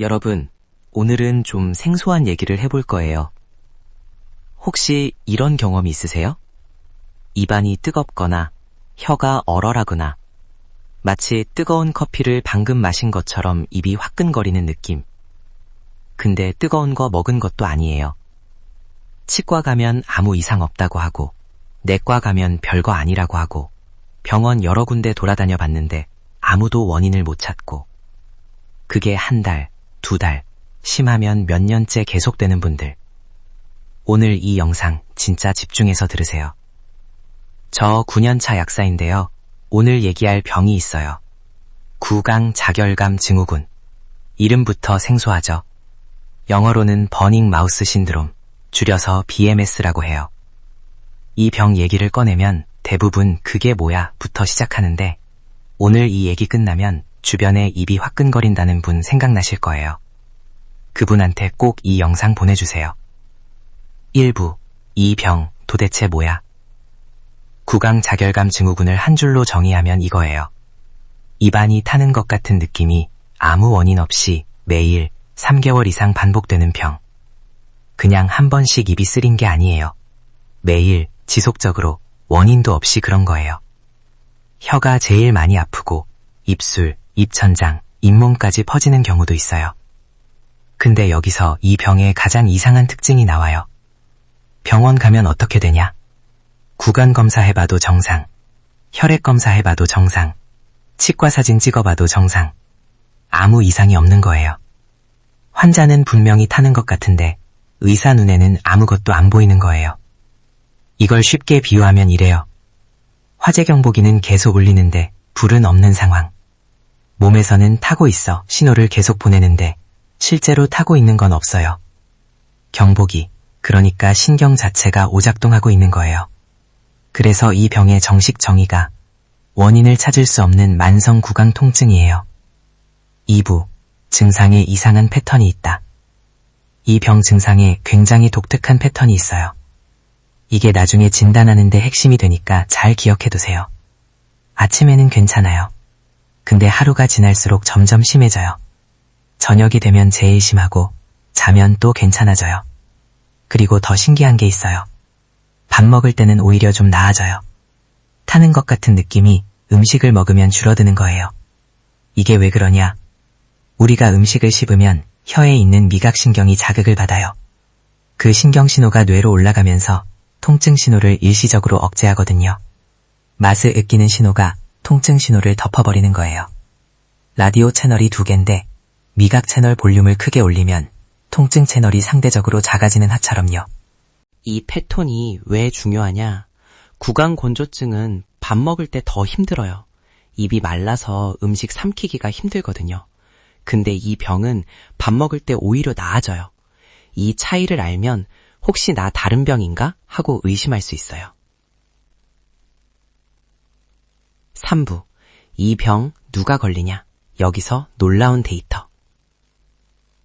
여러분, 오늘은 좀 생소한 얘기를 해볼 거예요. 혹시 이런 경험이 있으세요? 입안이 뜨겁거나 혀가 얼얼하거나 마치 뜨거운 커피를 방금 마신 것처럼 입이 화끈거리는 느낌. 근데 뜨거운 거 먹은 것도 아니에요. 치과 가면 아무 이상 없다고 하고 내과 가면 별거 아니라고 하고 병원 여러 군데 돌아다녀 봤는데 아무도 원인을 못 찾고 그게 한 달, 두 달, 심하면 몇 년째 계속되는 분들. 오늘 이 영상 진짜 집중해서 들으세요. 저 9년차 약사인데요. 오늘 얘기할 병이 있어요. 구강자결감 증후군. 이름부터 생소하죠? 영어로는 버닝 마우스 신드롬, 줄여서 BMS라고 해요. 이 병 얘기를 꺼내면 대부분 그게 뭐야 부터 시작하는데 오늘 이 얘기 끝나면 주변에 입이 화끈거린다는 분 생각나실 거예요. 그분한테 꼭 이 영상 보내주세요. 1부, 이 병 도대체 뭐야? 구강자결감 증후군을 한 줄로 정의하면 이거예요. 입안이 타는 것 같은 느낌이 아무 원인 없이 매일 3개월 이상 반복되는 병. 그냥 한 번씩 입이 쓰린 게 아니에요. 매일 지속적으로 원인도 없이 그런 거예요. 혀가 제일 많이 아프고 입술, 입천장, 잇몸까지 퍼지는 경우도 있어요. 근데 여기서 이 병의 가장 이상한 특징이 나와요. 병원 가면 어떻게 되냐? 구강 검사 해봐도 정상, 혈액 검사 해봐도 정상, 치과 사진 찍어봐도 정상. 아무 이상이 없는 거예요. 환자는 분명히 타는 것 같은데 의사 눈에는 아무것도 안 보이는 거예요. 이걸 쉽게 비유하면 이래요. 화재 경보기는 계속 울리는데 불은 없는 상황. 몸에서는 타고 있어 신호를 계속 보내는데 실제로 타고 있는 건 없어요. 경보기, 그러니까 신경 자체가 오작동하고 있는 거예요. 그래서 이 병의 정식 정의가 원인을 찾을 수 없는 만성 구강 통증이에요. 2부, 증상에 이상한 패턴이 있다. 이 병 증상에 굉장히 독특한 패턴이 있어요. 이게 나중에 진단하는 데 핵심이 되니까 잘 기억해두세요. 아침에는 괜찮아요. 근데 하루가 지날수록 점점 심해져요. 저녁이 되면 제일 심하고 자면 또 괜찮아져요. 그리고 더 신기한 게 있어요. 밥 먹을 때는 오히려 좀 나아져요. 타는 것 같은 느낌이 음식을 먹으면 줄어드는 거예요. 이게 왜 그러냐? 우리가 음식을 씹으면 혀에 있는 미각신경이 자극을 받아요. 그 신경신호가 뇌로 올라가면서 통증 신호를 일시적으로 억제하거든요. 맛을 느끼는 신호가 통증 신호를 덮어버리는 거예요. 라디오 채널이 2개인데 미각 채널 볼륨을 크게 올리면 통증 채널이 상대적으로 작아지는 하처럼요. 이 패턴이 왜 중요하냐? 구강건조증은 밥 먹을 때 더 힘들어요. 입이 말라서 음식 삼키기가 힘들거든요. 근데 이 병은 밥 먹을 때 오히려 나아져요. 이 차이를 알면 혹시 나 다른 병인가? 하고 의심할 수 있어요. 3부, 이 병 누가 걸리냐? 여기서 놀라운 데이터.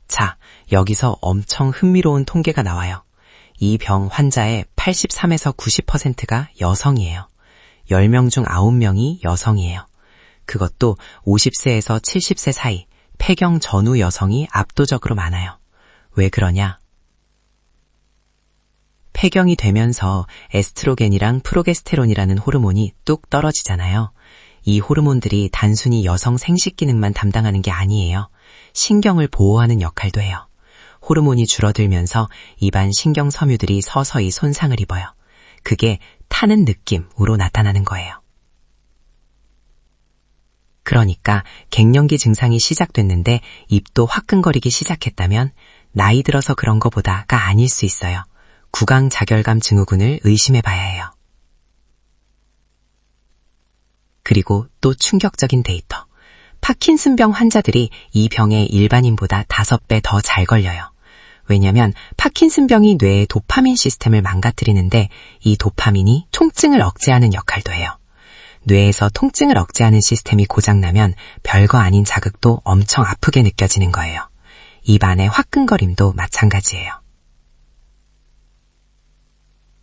자, 여기서 엄청 흥미로운 통계가 나와요. 이 병 환자의 83에서 90%가 여성이에요. 10명 중 9명이 여성이에요. 그것도 50세에서 70세 사이 폐경 전후 여성이 압도적으로 많아요. 왜 그러냐? 폐경이 되면서 에스트로겐이랑 프로게스테론이라는 호르몬이 뚝 떨어지잖아요. 이 호르몬들이 단순히 여성 생식 기능만 담당하는 게 아니에요. 신경을 보호하는 역할도 해요. 호르몬이 줄어들면서 입안 신경 섬유들이 서서히 손상을 입어요. 그게 타는 느낌으로 나타나는 거예요. 그러니까 갱년기 증상이 시작됐는데 입도 화끈거리기 시작했다면 나이 들어서 그런 거보다가 아닐 수 있어요. 구강자결감 증후군을 의심해봐야 해요. 그리고 또 충격적인 데이터. 파킨슨병 환자들이 이 병에 일반인보다 5배 더 잘 걸려요. 왜냐면 파킨슨병이 뇌의 도파민 시스템을 망가뜨리는데 이 도파민이 통증을 억제하는 역할도 해요. 뇌에서 통증을 억제하는 시스템이 고장나면 별거 아닌 자극도 엄청 아프게 느껴지는 거예요. 입안의 화끈거림도 마찬가지예요.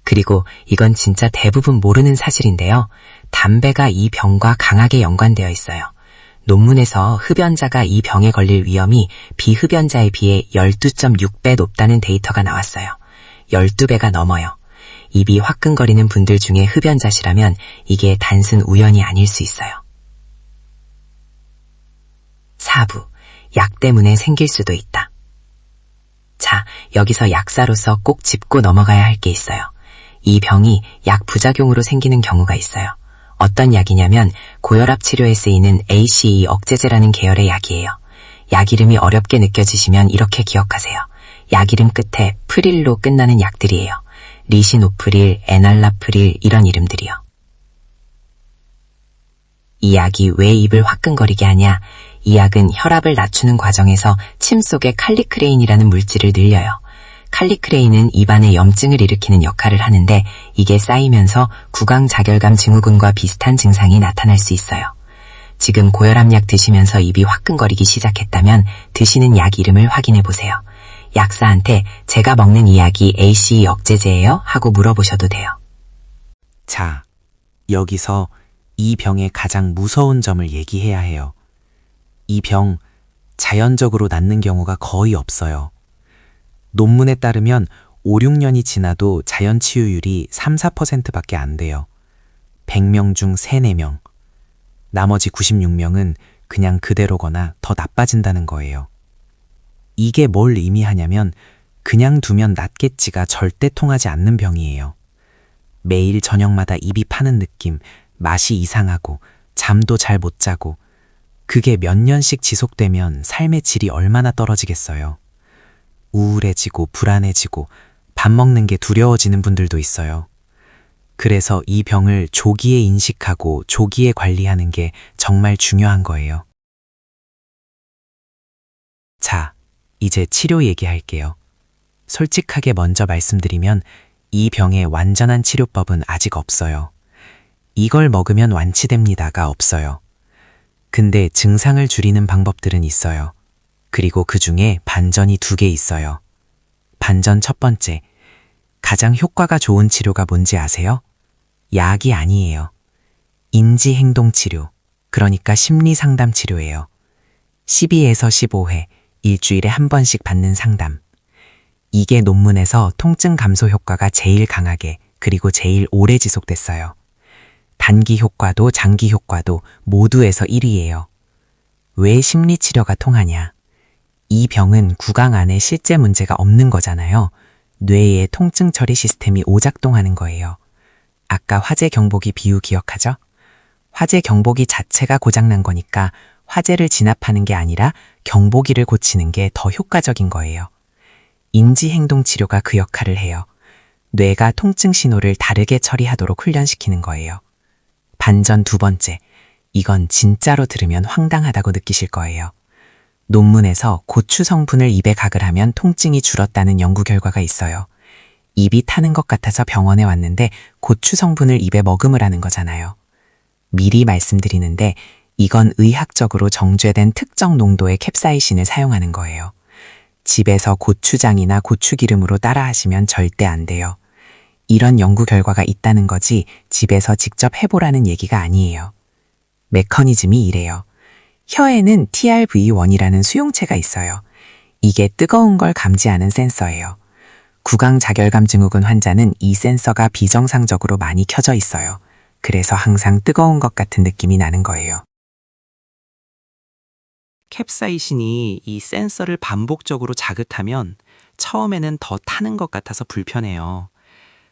그리고 이건 진짜 대부분 모르는 사실인데요. 담배가 이 병과 강하게 연관되어 있어요. 논문에서 흡연자가 이 병에 걸릴 위험이 비흡연자에 비해 12.6배 높다는 데이터가 나왔어요. 12배가 넘어요. 입이 화끈거리는 분들 중에 흡연자시라면 이게 단순 우연이 아닐 수 있어요. 4부, 약 때문에 생길 수도 있다. 자, 여기서 약사로서 꼭 짚고 넘어가야 할 게 있어요. 이 병이 약 부작용으로 생기는 경우가 있어요. 어떤 약이냐면 고혈압 치료에 쓰이는 ACE 억제제라는 계열의 약이에요. 약 이름이 어렵게 느껴지시면 이렇게 기억하세요. 약 이름 끝에 프릴로 끝나는 약들이에요. 리시노프릴, 에날라프릴 이런 이름들이요. 이 약이 왜 입을 화끈거리게 하냐? 이 약은 혈압을 낮추는 과정에서 침 속에 칼리크레인이라는 물질을 늘려요. 칼리크레인은 입안에 염증을 일으키는 역할을 하는데 이게 쌓이면서 구강자결감 증후군과 비슷한 증상이 나타날 수 있어요. 지금 고혈압약 드시면서 입이 화끈거리기 시작했다면 드시는 약 이름을 확인해 보세요. 약사한테 제가 먹는 이 약이 ACE 억제제예요? 하고 물어보셔도 돼요. 자, 여기서 이 병의 가장 무서운 점을 얘기해야 해요. 이 병, 자연적으로 낫는 경우가 거의 없어요. 논문에 따르면 5, 6년이 지나도 자연 치유율이 3, 4%밖에 안 돼요. 100명 중 3, 4명. 나머지 96명은 그냥 그대로거나 더 나빠진다는 거예요. 이게 뭘 의미하냐면 그냥 두면 낫겠지가 절대 통하지 않는 병이에요. 매일 저녁마다 입이 파는 느낌, 맛이 이상하고 잠도 잘 못 자고 그게 몇 년씩 지속되면 삶의 질이 얼마나 떨어지겠어요. 우울해지고 불안해지고 밥 먹는 게 두려워지는 분들도 있어요. 그래서 이 병을 조기에 인식하고 조기에 관리하는 게 정말 중요한 거예요. 자, 이제 치료 얘기할게요. 솔직하게 먼저 말씀드리면 이 병의 완전한 치료법은 아직 없어요. 이걸 먹으면 완치됩니다가 없어요. 근데 증상을 줄이는 방법들은 있어요. 그리고 그 중에 반전이 2개 있어요. 반전 첫 번째, 가장 효과가 좋은 치료가 뭔지 아세요? 약이 아니에요. 인지행동치료, 그러니까 심리상담 치료예요. 12에서 15회, 일주일에 한 번씩 받는 상담. 이게 논문에서 통증 감소 효과가 제일 강하게, 그리고 제일 오래 지속됐어요. 단기 효과도 장기 효과도 모두에서 1위예요. 왜 심리치료가 통하냐? 이 병은 구강 안에 실제 문제가 없는 거잖아요. 뇌의 통증 처리 시스템이 오작동하는 거예요. 아까 화재 경보기 비유 기억하죠? 화재 경보기 자체가 고장난 거니까 화재를 진압하는 게 아니라 경보기를 고치는 게 더 효과적인 거예요. 인지행동 치료가 그 역할을 해요. 뇌가 통증 신호를 다르게 처리하도록 훈련시키는 거예요. 반전 2번째, 이건 진짜로 들으면 황당하다고 느끼실 거예요. 논문에서 고추 성분을 입에 각을 하면 통증이 줄었다는 연구 결과가 있어요. 입이 타는 것 같아서 병원에 왔는데 고추 성분을 입에 머금으라는 거잖아요. 미리 말씀드리는데 이건 의학적으로 정죄된 특정 농도의 캡사이신을 사용하는 거예요. 집에서 고추장이나 고추기름으로 따라하시면 절대 안 돼요. 이런 연구 결과가 있다는 거지 집에서 직접 해보라는 얘기가 아니에요. 메커니즘이 이래요. 혀에는 TRV1이라는 수용체가 있어요. 이게 뜨거운 걸 감지하는 센서예요. 구강자결감 증후군 환자는 이 센서가 비정상적으로 많이 켜져 있어요. 그래서 항상 뜨거운 것 같은 느낌이 나는 거예요. 캡사이신이 이 센서를 반복적으로 자극하면 처음에는 더 타는 것 같아서 불편해요.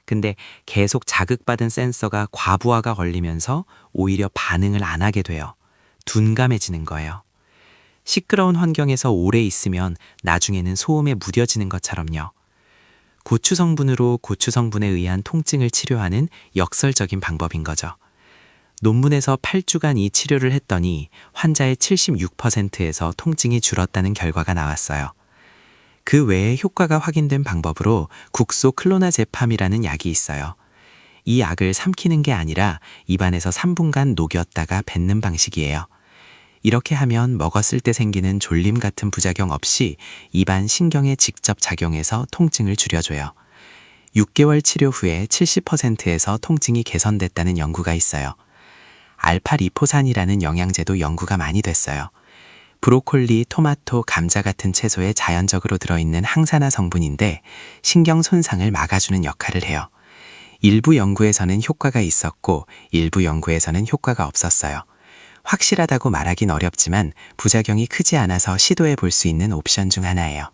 근데 계속 자극받은 센서가 과부하가 걸리면서 오히려 반응을 안 하게 돼요. 둔감해지는 거예요. 시끄러운 환경에서 오래 있으면 나중에는 소음에 무뎌지는 것처럼요. 고추 성분으로 고추 성분에 의한 통증을 치료하는 역설적인 방법인 거죠. 논문에서 8주간 이 치료를 했더니 환자의 76%에서 통증이 줄었다는 결과가 나왔어요. 그 외에 효과가 확인된 방법으로 국소클로나제팜이라는 약이 있어요. 이 약을 삼키는 게 아니라 입안에서 3분간 녹였다가 뱉는 방식이에요. 이렇게 하면 먹었을 때 생기는 졸림 같은 부작용 없이 입안 신경에 직접 작용해서 통증을 줄여줘요. 6개월 치료 후에 70%에서 통증이 개선됐다는 연구가 있어요. 알파리포산이라는 영양제도 연구가 많이 됐어요. 브로콜리, 토마토, 감자 같은 채소에 자연적으로 들어있는 항산화 성분인데 신경 손상을 막아주는 역할을 해요. 일부 연구에서는 효과가 있었고 일부 연구에서는 효과가 없었어요. 확실하다고 말하긴 어렵지만 부작용이 크지 않아서 시도해 볼 수 있는 옵션 중 하나예요.